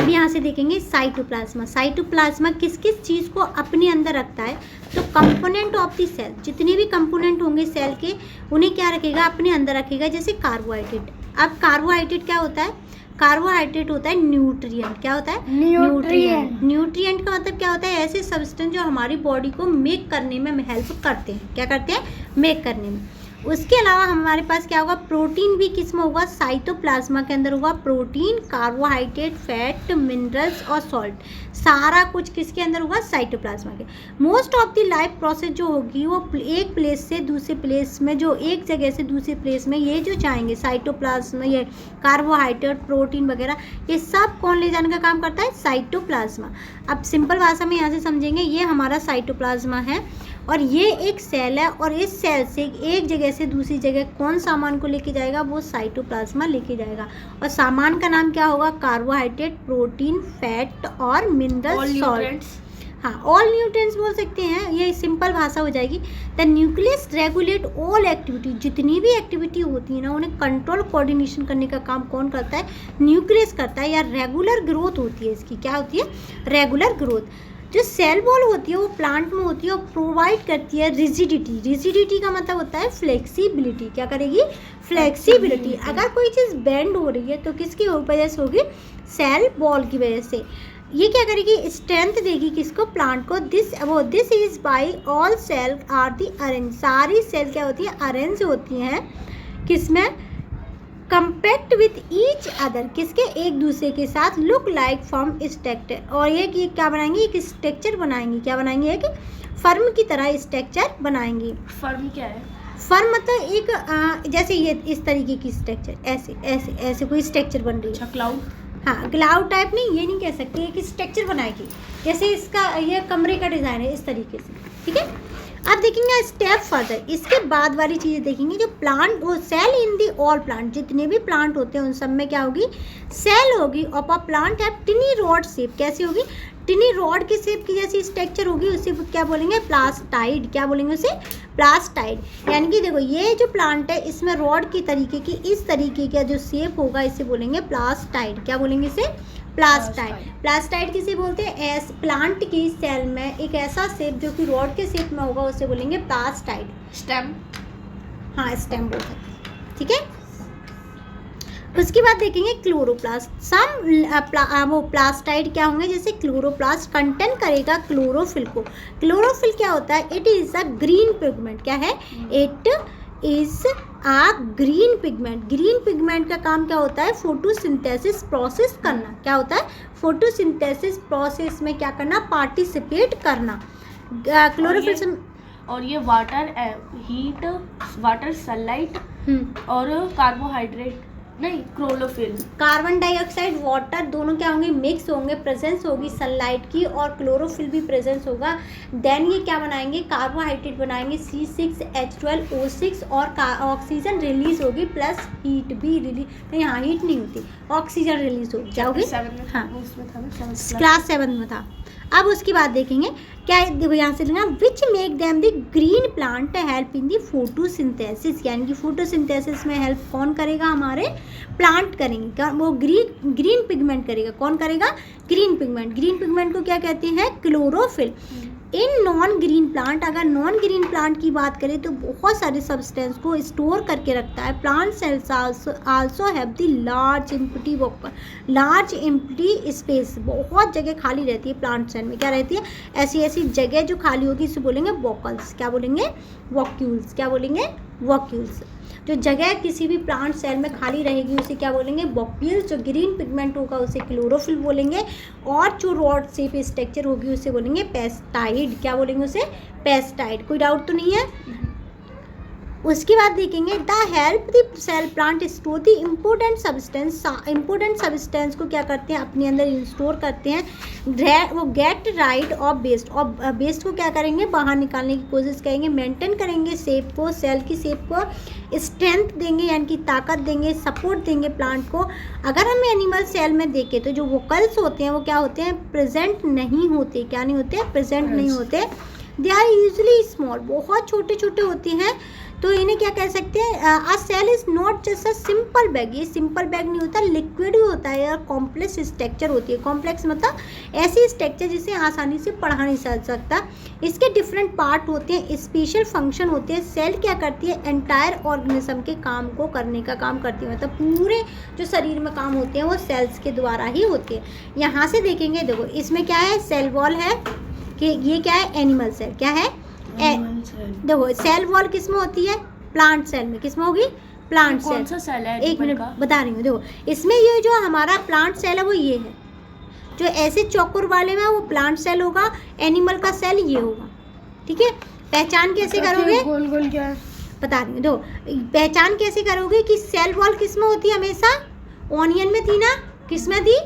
अब यहाँ से देखेंगे साइटोप्लाज्मा। साइटोप्लाज्मा किस किस चीज़ को अपने अंदर रखता है? तो कंपोनेंट ऑफ द सेल, जितने भी कंपोनेंट होंगे सेल के उन्हें क्या रखेगा? अपने अंदर रखेगा। जैसे कार्बोहाइड्रेट। अब कार्बोहाइड्रेट क्या होता है? कार्बोहाइड्रेट होता है न्यूट्रिएंट। क्या होता है? न्यूट्रिएंट। न्यूट्रिएंट का मतलब क्या होता है? ऐसे सब्सटेंस जो हमारी बॉडी को मेक करने में हेल्प करते हैं। क्या करते हैं? मेक करने में। उसके अलावा हमारे पास क्या होगा? प्रोटीन भी किस में होगा? साइटोप्लाज्मा के अंदर होगा। प्रोटीन, कार्बोहाइड्रेट, फैट, मिनरल्स और सॉल्ट, सारा कुछ किसके अंदर होगा? साइटोप्लाज्मा के। Most of the life process जो होगी वो एक प्लेस से दूसरे प्लेस में, जो एक जगह से दूसरे प्लेस में ये जो जाएंगे साइटोप्लाज्मा, ये कार्बोहाइड्रेट, प्रोटीन वगैरह, ये सब कौन ले जाने का काम करता है? साइटोप्लाज्मा। अब सिंपल भाषा में यहाँ से समझेंगे, ये हमारा साइटोप्लाज्मा है और ये एक सेल है, और इस सेल से एक जगह से दूसरी जगह कौन सामान को लेके जाएगा? वो साइटोप्लाज्मा लेके जाएगा। और सामान का नाम क्या होगा? कार्बोहाइड्रेट, प्रोटीन, फैट और मिनरल, सॉल्ट। हाँ, ऑल न्यूट्रिएंट्स बोल सकते हैं, ये सिंपल भाषा हो जाएगी। The nucleus regulate all activity, जितनी भी एक्टिविटी होती है ना उन्हें कंट्रोल कोऑर्डिनेशन करने का काम कौन करता है? न्यूक्लियस करता है। या रेगुलर ग्रोथ होती है इसकी। क्या होती है? Regular growth. जो सेल वॉल होती है वो प्लांट में होती है और प्रोवाइड करती है रिजिडिटी। रिजिडिटी का मतलब होता है फ्लेक्सिबिलिटी। क्या करेगी? फ्लेक्सिबिलिटी। अगर कोई चीज़ बेंड हो रही है तो किसकी वजह से होगी? सेल वॉल की वजह से। ये क्या करेगी? स्ट्रेंथ देगी किसको? प्लांट को। This is by all cell are the arrange. सारी सेल क्या होती है? अरेंज होती हैं किसमें? कंपैक्ट विथ ईच अदर, किसके? एक दूसरे के साथ। लुक लाइक फॉर्म स्ट्रक्चर, और ये क्या बनाएंगे? एक स्ट्रक्चर बनाएंगी। क्या बनाएंगे? एक फर्म की तरह स्ट्रक्चर बनाएंगी। फर्म क्या है? फर्म मतलब एक जैसे ये इस तरीके की स्ट्रक्चर, ऐसे ऐसे ऐसे कोई स्ट्रक्चर बन रही है। क्लाउड। हाँ, क्लाउड टाइप नहीं, ये नहीं कह सकते, एक स्ट्रक्चर बनाएगी। जैसे इसका ये कमरे का डिज़ाइन है इस तरीके से। ठीक है। अब देखेंगे स्टेप फर्दर, इसके बाद वाली चीज़ें देखेंगे। जो प्लांट, वो cell in the all plant, जितने भी प्लांट होते हैं उन सब में क्या होगी? सेल होगी। ऑफ अ प्लांट है टिनी रॉड शेप। कैसी होगी? टिनी रॉड के शेप की जैसी स्ट्रक्चर होगी, उसे क्या बोलेंगे? प्लास्टाइड। क्या बोलेंगे उसे? प्लास्टाइड। यानी कि देखो ये जो प्लांट है इसमें रॉड की तरीके की, इस तरीके का जो शेप होगा इसे बोलेंगे प्लास्टाइड। क्या बोलेंगे इसे? प्लास्टाइड। प्लास्टाइड किसे बोलते हैं? प्लांट की सेल में एक ऐसा शेप जो कि रॉड के शेप में होगा उसे बोलेंगे प्लास्टाइड। स्टेम। हाँ, स्टेम बोल सकते हैं। ठीक है। उसके बाद देखेंगे क्लोरोप्लास्ट। वो प्लास्टाइड क्या होंगे? जैसे क्लोरोप्लास्ट कंटेन करेगा क्लोरोफिल को। क्लोरोफिल क्या होता है? It is a green pigment. क्या है? It is a green pigment. Green pigment का काम क्या होता है? फोटोसिंथेसिस प्रोसेस करना। क्या होता है? फोटोसिंथेसिस प्रोसेस में क्या करना? पार्टिसिपेट करना। क्लोरोफिल और ये वाटर, हीट, वाटर, सनलाइट और कार्बोहाइड्रेट नहीं, क्लोरोफिल। कार्बन डाइऑक्साइड, वाटर दोनों क्या होंगे? मिक्स होंगे। प्रेजेंस होगी सनलाइट की और क्लोरोफिल भी प्रेजेंस होगा। देन ये क्या बनाएंगे? कार्बोहाइड्रेट बनाएंगे C6H12O6 और ऑक्सीजन रिलीज होगी प्लस हीट भी रिलीज। नहीं, यहाँ हीट नहीं होती, ऑक्सीजन रिलीज होगी। क्या होगी? हाँ, क्लास 7 में था। अब उसकी बात देखेंगे क्या है? देखो यहाँ से लेना, which make them the green plant help in the photosynthesis. यानी कि फोटोसिंथेसिस में हेल्प कौन करेगा? हमारे प्लांट करेंगे। क्या? वो ग्रीन पिगमेंट करेगा। कौन करेगा? Green pigment. ग्रीन पिगमेंट को क्या कहते हैं? Chlorophyll. In non green plant, अगर नॉन ग्रीन प्लांट की बात करें तो बहुत सारे सब्सटेंस को स्टोर करके रखता है। Plant cells also have the large empty space. बहुत जगह खाली रहती है प्लांट सेल में। क्या रहती है? ऐसी ऐसी जगह जो खाली होगी इसे बोलेंगे वॉकल्स। क्या बोलेंगे? वॉक्यूल्स। क्या बोलेंगे? वॉक्यूल्स। जो जगह किसी भी प्लांट सेल में खाली रहेगी उसे क्या बोलेंगे? वॉक्यूल्स। जो ग्रीन पिगमेंट होगा उसे क्लोरोफिल बोलेंगे, और जो रॉड शेप स्ट्रक्चर होगी उसे बोलेंगे पेस्टाइड। क्या बोलेंगे उसे? पेस्टाइड। कोई डाउट तो नहीं है? उसके बाद देखेंगे the help the cell plant store the important substance को क्या करते हैं? अपने अंदर स्टोर करते हैं। वो गेट राइड ऑफ वेस्ट, और वेस्ट को क्या करेंगे? बाहर निकालने की कोशिश करेंगे। मेंटेन करेंगे शेप को, सेल की शेप को। स्ट्रेंथ देंगे यानी कि ताकत देंगे, सपोर्ट देंगे प्लांट को। अगर हम एनिमल सेल में देखें तो जो वोकल्स होते हैं वो क्या होते हैं? प्रेजेंट नहीं होते। क्या नहीं होते? प्रेजेंट नहीं होते। दे आर यूजली स्मॉल, बहुत छोटे छोटे होते हैं। तो इन्हें क्या कह सकते हैं, a cell is not just a simple bag, ये सिंपल बैग नहीं होता, लिक्विड भी होता है और कॉम्प्लेक्स स्ट्रक्चर होती है। कॉम्प्लेक्स मतलब ऐसी स्ट्रक्चर जिसे आसानी से पढ़ा नहीं जा सकता। इसके डिफरेंट पार्ट होते हैं, स्पेशल फंक्शन होते हैं। सेल क्या करती है, एंटायर ऑर्गेनिज्म के काम को करने का काम करती है, मतलब पूरे जो शरीर में काम होते हैं वो सेल्स के द्वारा ही होते हैं। यहाँ से देखेंगे, देखो इसमें क्या है, सेल वॉल है कि ये क्या है, एनिमल सेल। क्या है, देखो सेल वॉल किस में होती है, प्लांट सेल में। किस में होगी, प्लांट सेल। कौन सा सेल है, एक मिनट बता रही हूँ। देखो इसमें ये जो हमारा प्लांट सेल है वो ये है, जो ऐसे चौकोर वाले में वो प्लांट सेल होगा, एनिमल का सेल ये होगा। ठीक है, पहचान कैसे करोगे, गोल गोल क्या है, बता रही हूँ। देखो पहचान कैसे करोगे कि सेल वॉल किस में होती है, हमेशा ऑनियन में थी ना, किस में थी,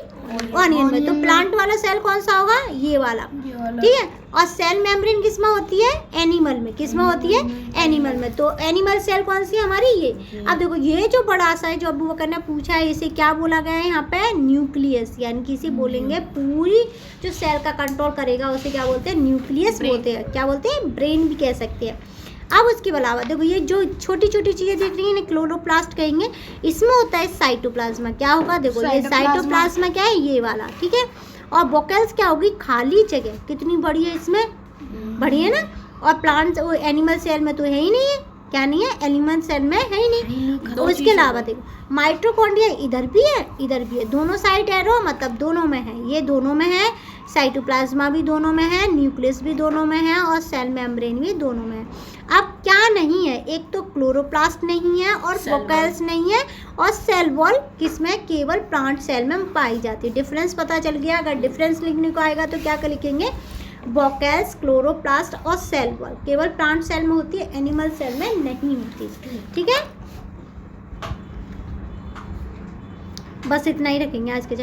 ऑनियन में। तो प्लांट वाला सेल कौन सा होगा, ये वाला। ठीक है, और सेल मेम्ब्रेन किस में होती है, एनिमल में। किस में होती है, एनिमल में। तो एनिमल सेल कौन सी है हमारी, ये। अब देखो ये जो बड़ा सा है, जो अबू बकर ने पूछा है, इसे क्या बोला गया है यहाँ पे, न्यूक्लियस, यानी कि इसे बोलेंगे पूरी जो सेल का कंट्रोल करेगा उसे क्या बोलते हैं, न्यूक्लियस बोलते हैं। क्या बोलते हैं, ब्रेन भी कह सकते हैं। अब उसके अलावा देखो ये जो छोटी छोटी चीज़ें देख रही हैं इन्हें क्लोरोप्लास्ट कहेंगे। इसमें होता है साइटोप्लाज्मा। क्या होगा, देखो ये साइटोप्लाज्मा क्या है, ये वाला। ठीक है, और वोकल्स क्या होगी, खाली जगह। कितनी बड़ी है इसमें, बड़ी है ना। और प्लांट एनिमल सेल में तो है ही नहीं है, क्या नहीं है, एनिमल सेल में है ही नहीं। और इसके अलावा देखो माइटोकॉन्ड्रिया इधर भी है, इधर भी है, दोनों साइड एरो मतलब दोनों में है, ये दोनों में है, साइटोप्लाज्मा भी दोनों में है, न्यूक्लियस भी दोनों में है, और सेल मेम्ब्रेन भी दोनों में है। अब क्या नहीं है, एक तो क्लोरोप्लास्ट नहीं है और वोकल्स नहीं है, और सेल वॉल किसमें, केवल प्लांट सेल में पाई जाती है। डिफरेंस पता चल गया। अगर डिफरेंस लिखने को आएगा तो क्या लिखेंगे, वोकल्स, क्लोरोप्लास्ट और सेल वॉल केवल प्लांट सेल में होती है, एनिमल सेल में नहीं होती। ठीक है, बस इतना ही रखेंगे आज के